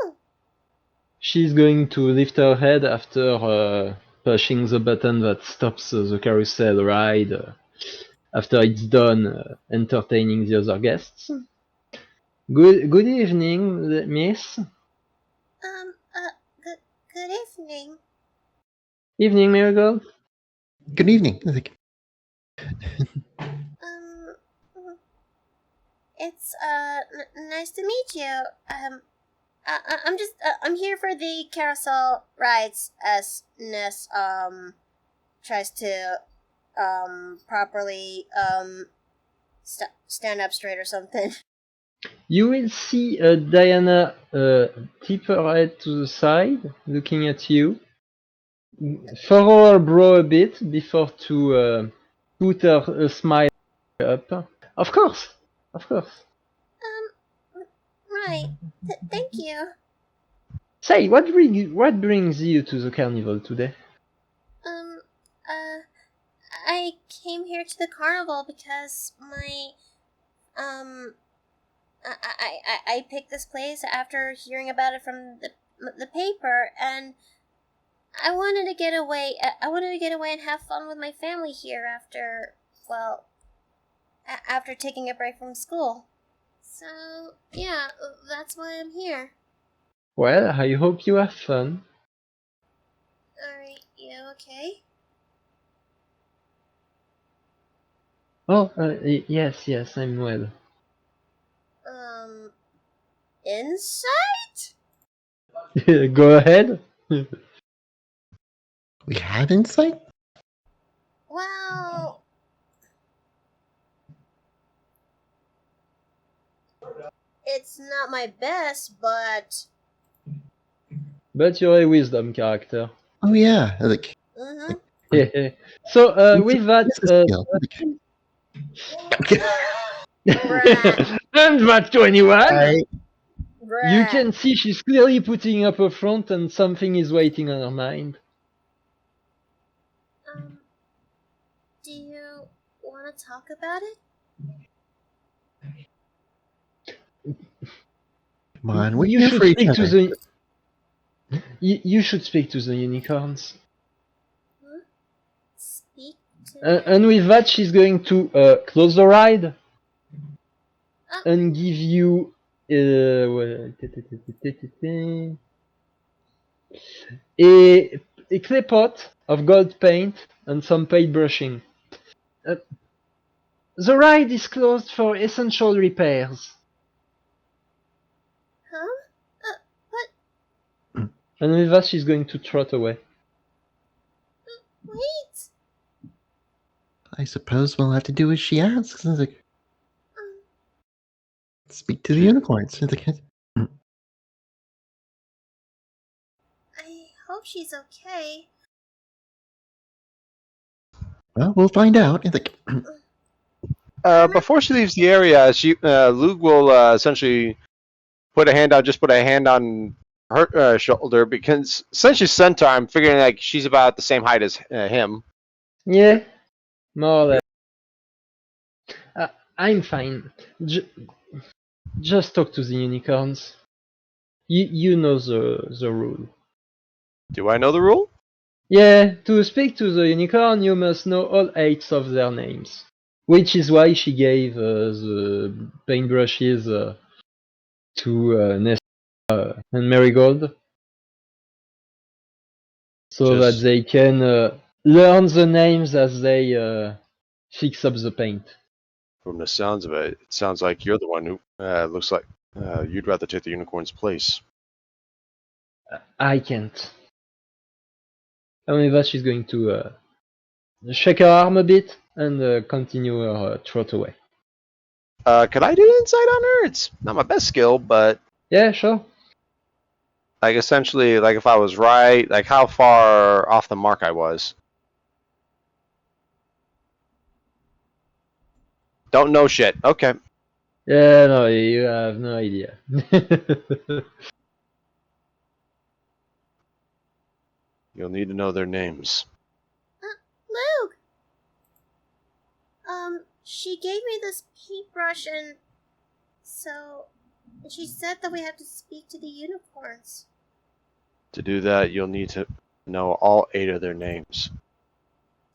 Oh! She's going to lift her head after pushing the button that stops the carousel ride after it's done entertaining the other guests. Good evening, miss. Good evening. Evening, Marigold. Good evening. It's, nice to meet you. I'm here for the carousel rides as Ness, tries to, properly, stand up straight or something. You will see Diana tip her head to the side, looking at you. Furrow her brow a bit before to put her smile up. Of course, of course. Right. Thank you. Say, what brings you to the carnival today? I came here to the carnival because I picked this place after hearing about it from the paper, and I wanted to get away. I wanted to get away and have fun with my family here after, well, after taking a break from school. So yeah, that's why I'm here. Well, I hope you have fun. Are you okay? Oh, yes, I'm well. Insight? Go ahead. We have insight? Well, it's not my best, but But you're a wisdom character. Oh yeah. So with that, and that 21, you can see she's clearly putting up a front and something is waiting on her mind. Do you want to talk about it? Come on, we're You here should for each speak to other. the. You should speak to the unicorns. Huh? Speak to And with that, she's going to close the ride and give you a clay pot of gold paint and some paint brushing. The ride is closed for essential repairs. Huh? What? And with that, she's going to trot away. Wait. I suppose we'll have to do as she asks. Speak to the unicorns. I hope she's okay. Well, we'll find out. Before she leaves the area, Luke will essentially put a hand on her shoulder, because since she's centaur, I'm figuring like she's about the same height as him. Yeah, more or less. I'm fine. Just talk to the unicorns. You know the rule. Do I know the rule? Yeah, to speak to the unicorn, you must know all 8 of their names. Which is why she gave the paintbrushes to Nessa and Marigold. So that they can learn the names as they fix up the paint. From the sounds of it, it sounds like you're the one who looks like you'd rather take the unicorn's place. I can't. And with that, she's going to shake her arm a bit and continue her trot away. Could I do insight on her? It's not my best skill, but Yeah, sure. like essentially, like if I was right, like how far off the mark I was. Don't know shit. Okay. Yeah, no, you have no idea. You'll need to know their names. Luke! She gave me this paintbrush and she said that we have to speak to the unicorns. To do that, you'll need to know all 8 of their names.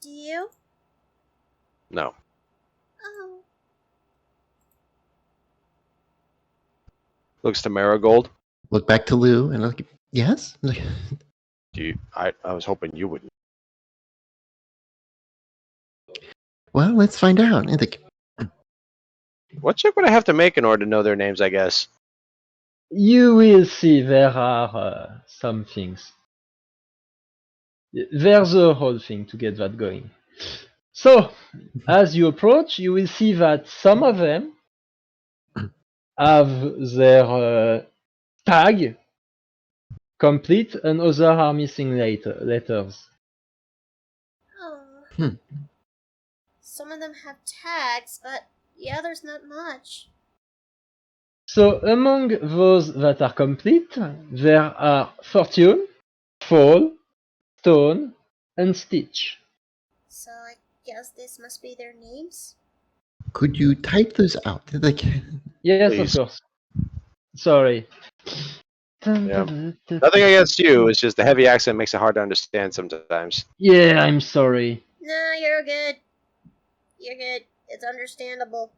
Do you? No. Oh. Looks to Marigold. Look back to Lou and look. Yes. I was hoping you wouldn't. Well, let's find out. I think. What check would I have to make in order to know their names, I guess? You will see there are some things. There's a whole thing to get that going. So, as you approach, you will see that some of them have their tag complete and others are missing letters. Oh. Hmm. Some of them have tags, but the others not much. So, among those that are complete, there are Fortune, Fall, Stone, and Stitch. So I guess this must be their names? Could you type those out? Like. Yes, Please. of course. Sorry. Yeah. Nothing against you. It's just the heavy accent makes it hard to understand sometimes. Yeah, I'm sorry. Nah, you're good. You're good. It's understandable.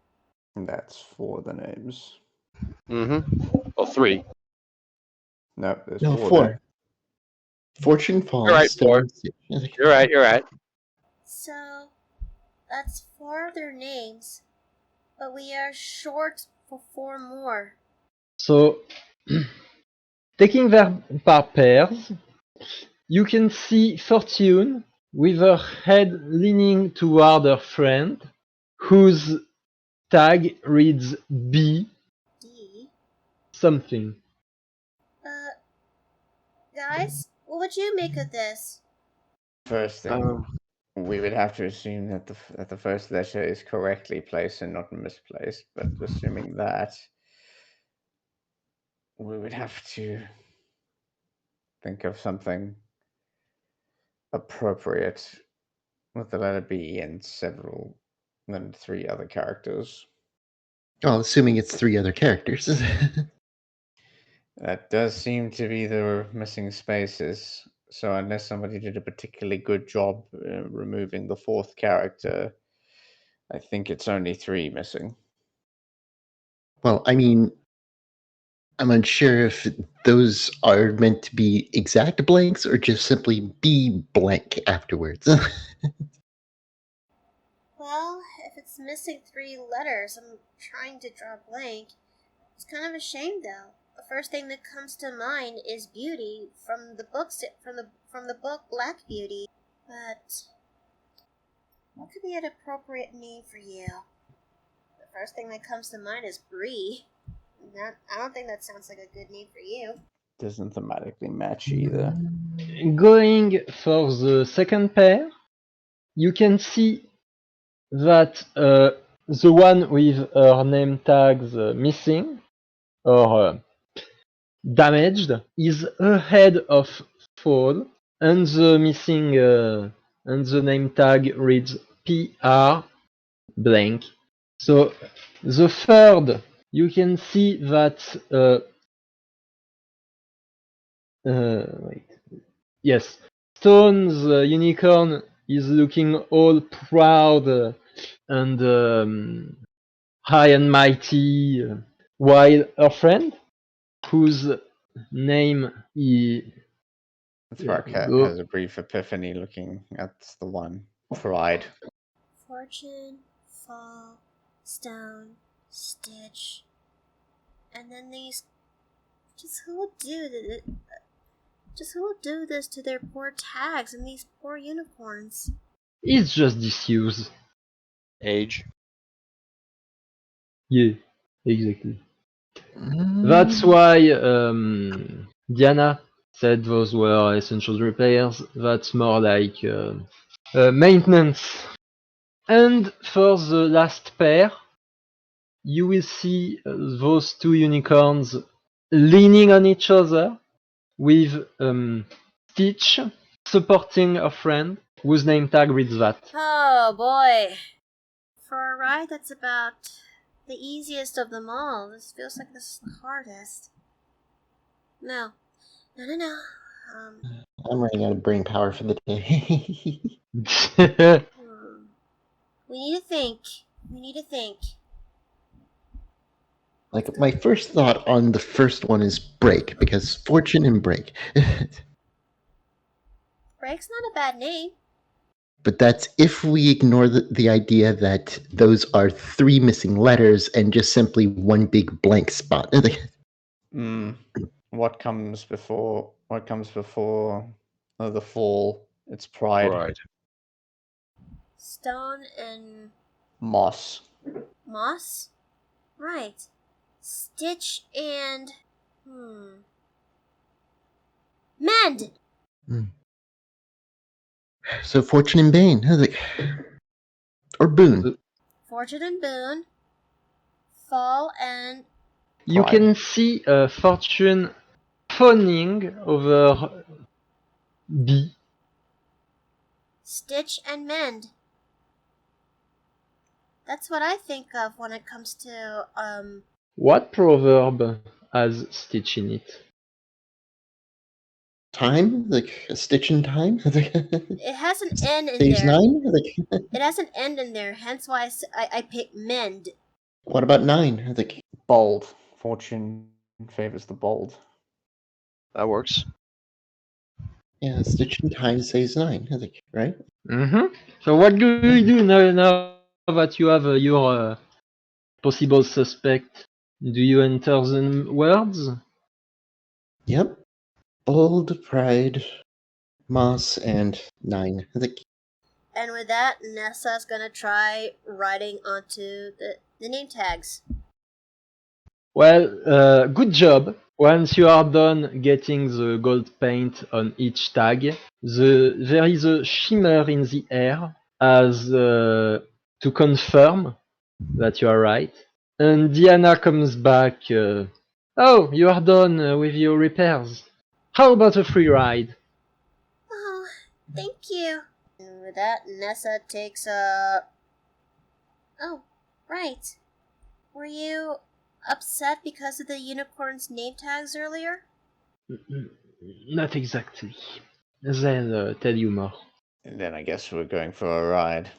That's 4 the names. Mm-hmm. Well, 3. No, there's No, 4 4. there. Fortune falls. You're right, Stone, 4. You're right. You're right. So that's 4 of their names, but we are short for 4 more. So, taking them par pairs, you can see Fortune with her head leaning toward her friend, whose tag reads B D. something. Guys, what would you make of this? First thing, we would have to assume that the first letter is correctly placed and not misplaced. But assuming that, we would have to think of something appropriate with the letter B and 3 other characters. Well, assuming it's 3 other characters. That does seem to be the missing spaces. So unless somebody did a particularly good job removing the 4th character, I think it's only 3 missing. Well, I mean, I'm unsure if those are meant to be exact blanks or just simply be blank afterwards. Well, if it's missing 3 letters, I'm trying to draw a blank. It's kind of a shame, though. The first thing that comes to mind is Beauty from the book Black Beauty. But what could be an appropriate name for you? The first thing that comes to mind is Bree. I don't think that sounds like a good name for you. Doesn't thematically match either. Going for the second pair, you can see that the one with her name tags missing or damaged is ahead of Fall, and the missing and the name tag reads PR blank. So the third, you can see that wait, yes, Stone's unicorn is looking all proud and high and mighty, while her friend, whose name is Thrakhat go. has a brief epiphany looking at the one. Pride. Fortune, Fall, Stone, Stitch, and then these. Just who would do this? Just who will do this to their poor tags and these poor unicorns? It's just disuse. Age. Yeah, exactly. Mm. That's why Diana said those were essential repairs. That's more like maintenance. And for the last pair, you will see those two unicorns leaning on each other with Stitch supporting a friend whose name tag reads that. Oh boy. For a ride that's about the easiest of them all, this feels like this is the hardest. No. No. I'm running out of brain power for the day. We need to think. We need to think. Like, my first thought on the first one is break, because fortune and break. Break's not a bad name. But that's if we ignore the idea that those are 3 missing letters and just simply one big blank spot. What comes before? What comes before the fall? It's pride. Right. Stone and Moss. moss? Right. Stitch and... Mend! So fortune and bane. Or boon. Fortune and boon. Fall and... You Pride. can see Fortune fawning over B. Stitch and mend. That's what I think of when it comes to, What proverb has Stitch in it? Time? Like a stitch in time? it has an N in Saves there. 9? It has an N in there, hence why I picked mend. What about 9? Bold. Fortune favors the bold. That works. Yeah, stitch in time saves 9. Right? Mm-hmm. So what do you do now that you have your possible suspect? Do you enter the words? Yep. Bold, pride, moss, and 9. And with that, Nessa's gonna try writing onto the name tags. Well, good job. Once you are done getting the gold paint on each tag, there is a shimmer in the air as to confirm that you are right. And Diana comes back. Oh, you are done with your repairs. How about a free ride? Oh, thank you. And with that, Nessa takes a... Oh, right. Were you upset because of the unicorn's name tags earlier? Not exactly. They'll tell you more. And then I guess we're going for a ride.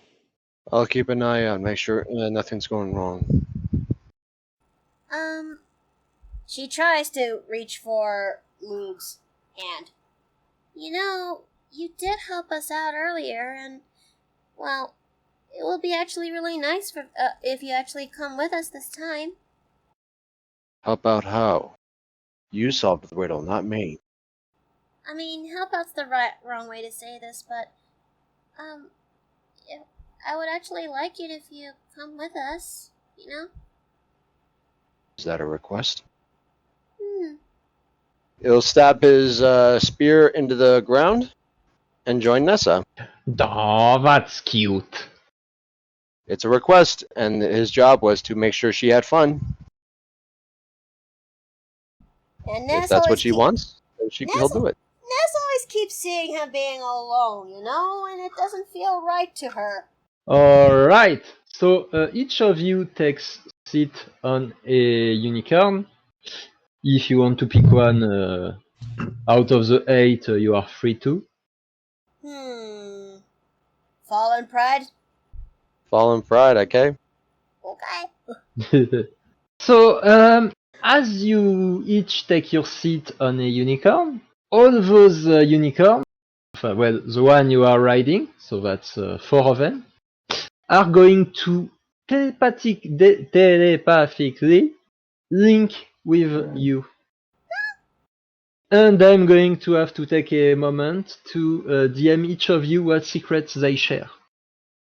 I'll keep an eye out, make sure nothing's going wrong. She tries to reach for Luke's hand. You know, you did help us out earlier, and, well, it will be actually really nice for if you actually come with us this time. Help out how? You solved the riddle, not me. I mean, help out's the wrong way to say this, but, I would actually like it if you come with us, you know? Is that a request? He'll stab his spear into the ground and join Nessa. Oh, that's cute. It's a request, and his job was to make sure she had fun. And If that's what she wants, then he'll do it. Ness always keeps seeing him being alone, you know, and it doesn't feel right to her. Alright, so each of you takes seat on a unicorn. If you want to pick one out of the 8, you are free to. Fallen Pride? Fallen Pride, okay? Okay. So, as you each take your seat on a unicorn, all those unicorns, well, the one you are riding, so that's 4 of them, are going to telepathically link with you. And I'm going to have to take a moment to DM each of you what secrets they share.